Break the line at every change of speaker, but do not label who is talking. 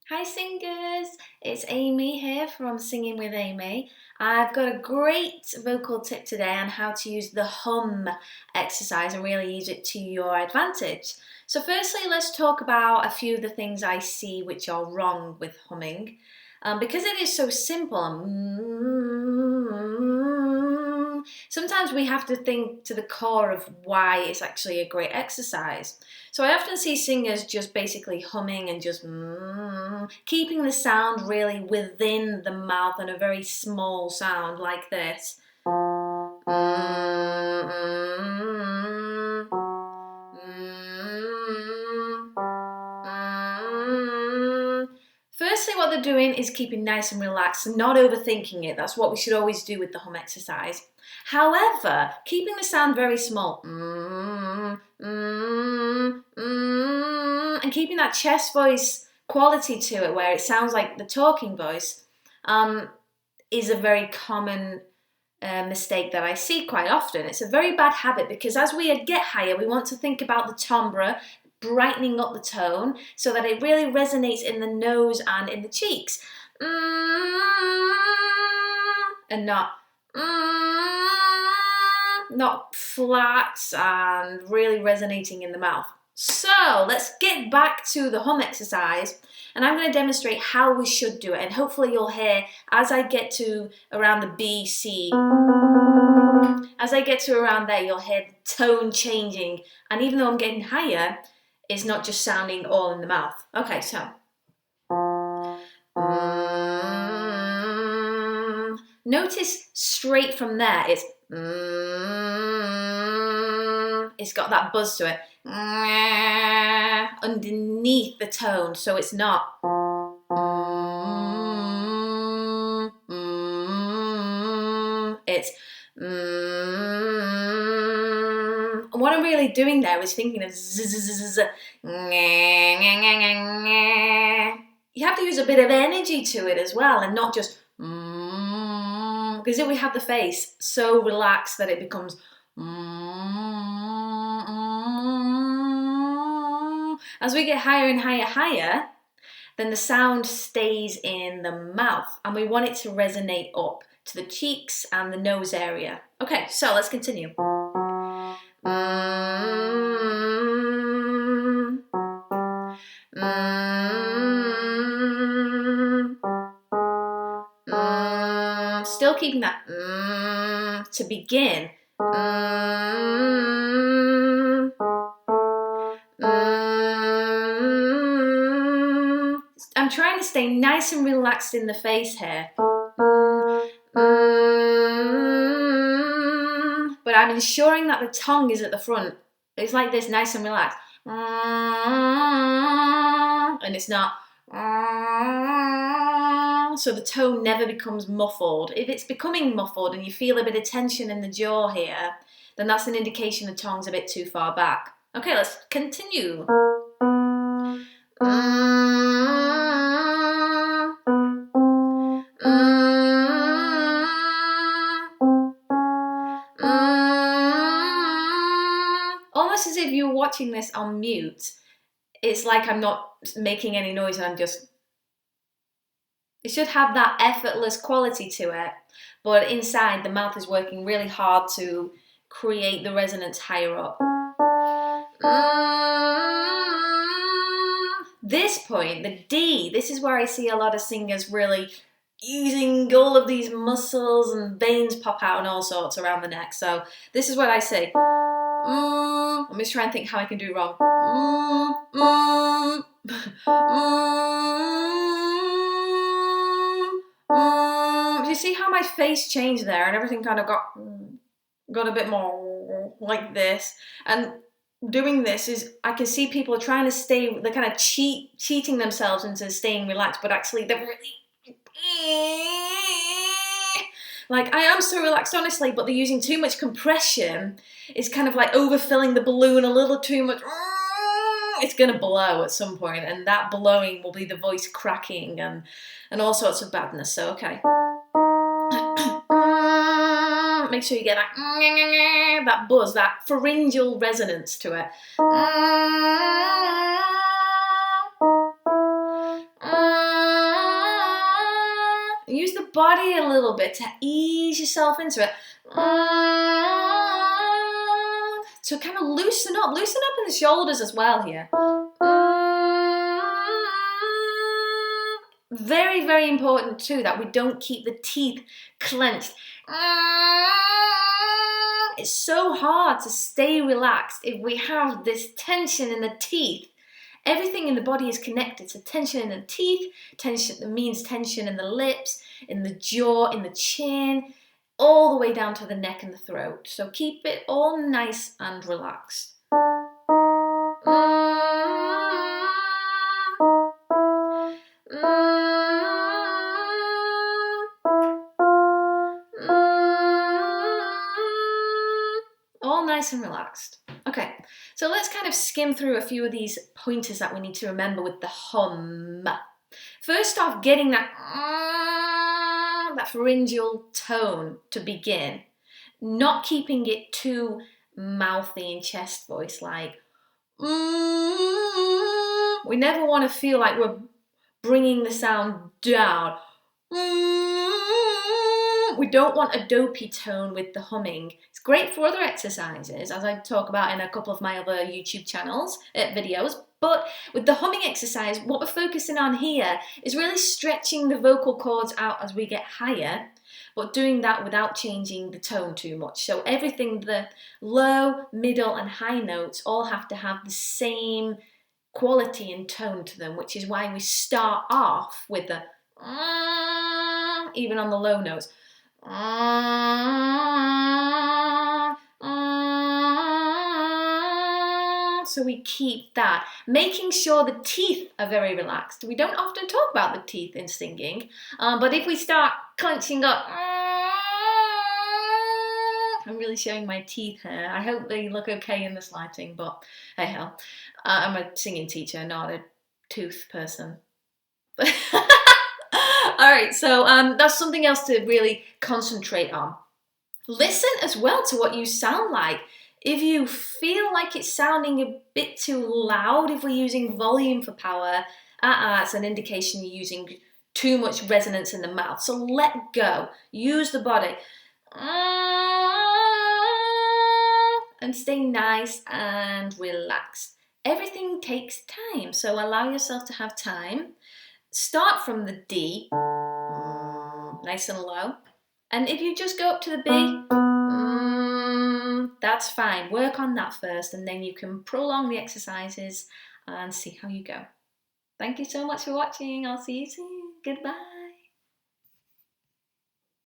Hi singers, it's Amy here from Singing with Amy. I've got a great vocal tip today on how to use the hum exercise and really use it to your advantage. So firstly, let's talk about a few of the things I see which are wrong with humming. Because it is so simple, sometimes we have to think to the core of why it's actually a great exercise. So I often see singers just basically humming and just keeping the sound really within the mouth and a very small sound like this. Firstly, what they're doing is keeping nice and relaxed and not overthinking it. That's what we should always do with the hum exercise. However, keeping the sound very small and keeping that chest voice quality to it where it sounds like the talking voice is a very common mistake that I see quite often. It's a very bad habit because as we get higher, we want to think about the timbre, brightening up the tone so that it really resonates in the nose and in the cheeks. And not flat and really resonating in the mouth. So let's get back to the hum exercise, and I'm going to demonstrate how we should do it, and hopefully you'll hear as I get to around the B, C, as I get to around there, you'll hear the tone changing, and even though I'm getting higher, it's not just sounding all in the mouth. Okay, so notice straight from there it's got that buzz to it underneath the tone, so it's not it's and what I'm really doing there is thinking of you have to use a bit of energy to it as well, and not just because if we have the face so relaxed that it becomes as we get higher and higher, then the sound stays in the mouth, and we want it to resonate up to the cheeks and the nose area. Okay, so let's continue. Still keeping that to begin. I'm trying to stay nice and relaxed in the face here. But I'm ensuring that the tongue is at the front. It's like this, nice and relaxed. And it's not. So the tone never becomes muffled. If it's becoming muffled and you feel a bit of tension in the jaw here, then that's an indication the tongue's a bit too far back. Okay, let's continue. Almost as if you're watching this on mute. It's like I'm not making any noise and I'm just... It should have that effortless quality to it, but inside the mouth is working really hard to create the resonance higher up. This point, the D, this is where I see a lot of singers really using all of these muscles and veins pop out and all sorts around the neck. So this is what I say. Let me try and think how I can do wrong. Do you see how my face changed there and everything kind of got a bit more like this? And doing this is, I can see people are trying to stay, they're kind of cheating themselves into staying relaxed, but actually they're really like, I am so relaxed honestly, but they're using too much compression. It's kind of like overfilling the balloon a little too much. It's gonna blow at some point, and that blowing will be the voice cracking and all sorts of badness. So okay. Make sure you get that buzz, that pharyngeal resonance to it. body a little bit to ease yourself into it. To kind of loosen up in the shoulders as well here. Very, very important too that we don't keep the teeth clenched. It's so hard to stay relaxed if we have this tension in the teeth. Everything in the body is connected. So tension in the teeth, tension means tension in the lips, in the jaw, in the chin, all the way down to the neck and the throat. So keep it all nice and relaxed. All nice and relaxed. Okay, so let's kind of skim through a few of these pointers that we need to remember with the hum. First off, getting that pharyngeal tone to begin. Not keeping it too mouthy and chest voice like. We never want to feel like we're bringing the sound down. We don't want a dopey tone with the humming. It's great for other exercises, as I talk about in a couple of my other YouTube channels, videos. But with the humming exercise, what we're focusing on here is really stretching the vocal cords out as we get higher, but doing that without changing the tone too much. So everything, the low, middle, and high notes all have to have the same quality and tone to them, which is why we start off with the even on the low notes. So we keep that, making sure the teeth are very relaxed. We don't often talk about the teeth in singing, but if we start clenching up, I'm really showing my teeth here. I hope they look okay in this lighting, but hey ho. I'm a singing teacher, not a tooth person. All right, so that's something else to really concentrate on. Listen as well to what you sound like. If you feel like it's sounding a bit too loud, if we're using volume for power, it's an indication you're using too much resonance in the mouth. So let go. Use the body. And stay nice and relaxed. Everything takes time, so allow yourself to have time. Start from the D, nice and low. And if you just go up to the B, that's fine. Work on that first, and then you can prolong the exercises and see how you go. Thank you so much for watching. I'll see you soon. Goodbye.